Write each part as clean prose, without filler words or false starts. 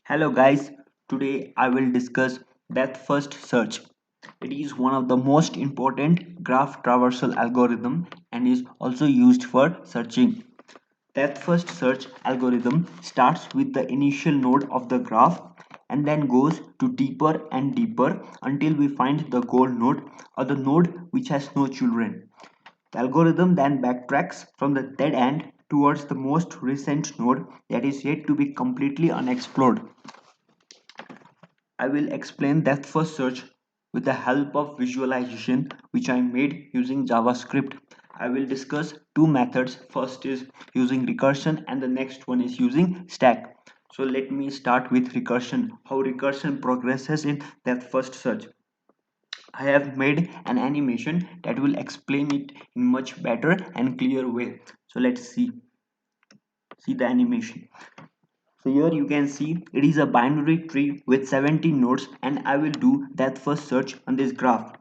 Hello guys, today I will discuss depth first search. It is one of the most important graph traversal algorithm and is also used for searching. Depth first search algorithm starts with the initial node of the graph and then goes to deeper and deeper until we find the goal node or the node which has no children. The algorithm then backtracks from the dead end towards the most recent node that is yet to be completely unexplored. I will explain depth first search with the help of visualization which I made using JavaScript. I will discuss two methods. First is using recursion and the next one is using stack. So let me start with recursion. How recursion progresses in depth first search. I have made an animation that will explain it in much better and clear way. So let's see the animation. So here you can see it is a binary tree with 17 nodes and I will do that first search on this graph.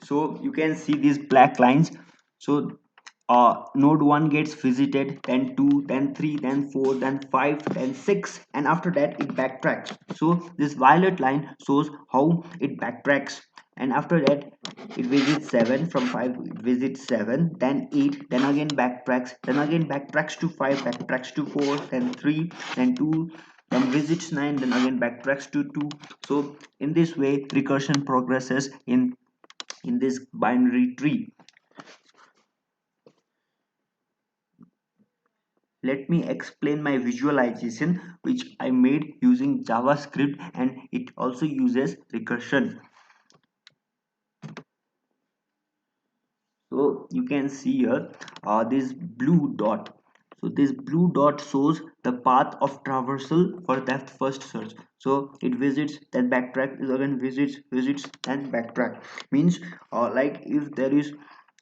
So you can see these black lines. So node 1 gets visited, then 2, then 3, then 4, then 5, then 6, and after that it backtracks. So this violet line shows how it backtracks, and after that it visits 7. From 5 it visits 7, then 8, then again backtracks, then again backtracks to 5, backtracks to 4, then 3, then 2, then visits 9, then again backtracks to 2. So in this way recursion progresses in this binary tree. Let me explain my visualization which I made using JavaScript and it also uses recursion. So you can see here this blue dot. So this blue dot shows the path of traversal for that first search. So it visits, then backtrack, again visits, then backtrack. Means like if there is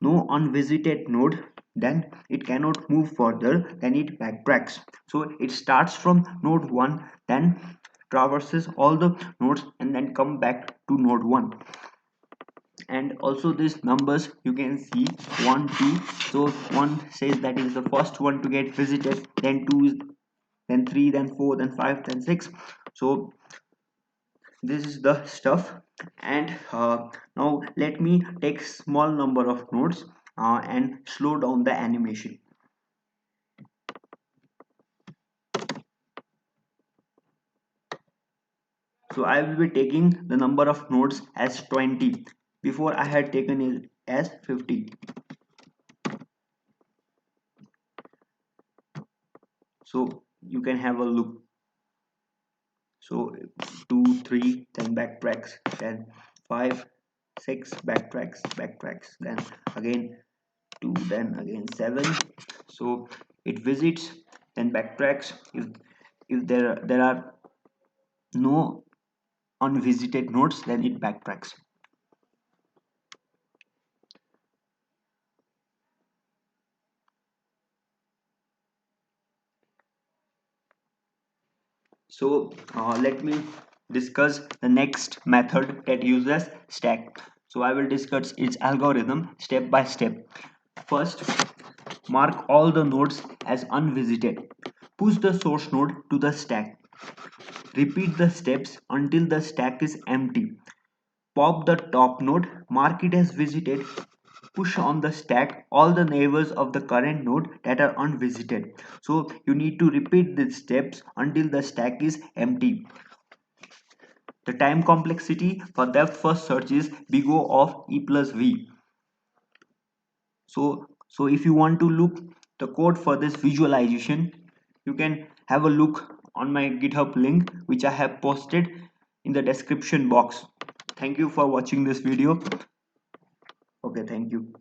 no unvisited node, then it cannot move further, then it backtracks. So it starts from node 1, then traverses all the nodes and then come back to node 1. And also these numbers you can see 1 2. So 1 says that is the first one to get visited, then 2 is, then 3, then 4, then 5, then 6. So this is the stuff. And now let me take small number of nodes and slow down the animation. So I will be taking the number of nodes as 20. Before I had taken it as 50. So you can have a look. So 2 3, then backtracks, then 5 6, backtracks, then again 2, then again 7. So it visits, then backtracks. If there are no unvisited nodes, then it backtracks. So let me discuss the next method that uses stack. So I will discuss its algorithm step by step. First, mark all the nodes as unvisited. Push the source node to the stack. Repeat the steps until the stack is empty. Pop the top node, mark it as visited. Push on the stack all the neighbors of the current node that are unvisited. So you need to repeat these steps until the stack is empty. The time complexity for depth first search is big O of E plus V. So if you want to look the code for this visualization, you can have a look on my GitHub link which I have posted in the description box. Thank you for watching this video. Okay, thank you.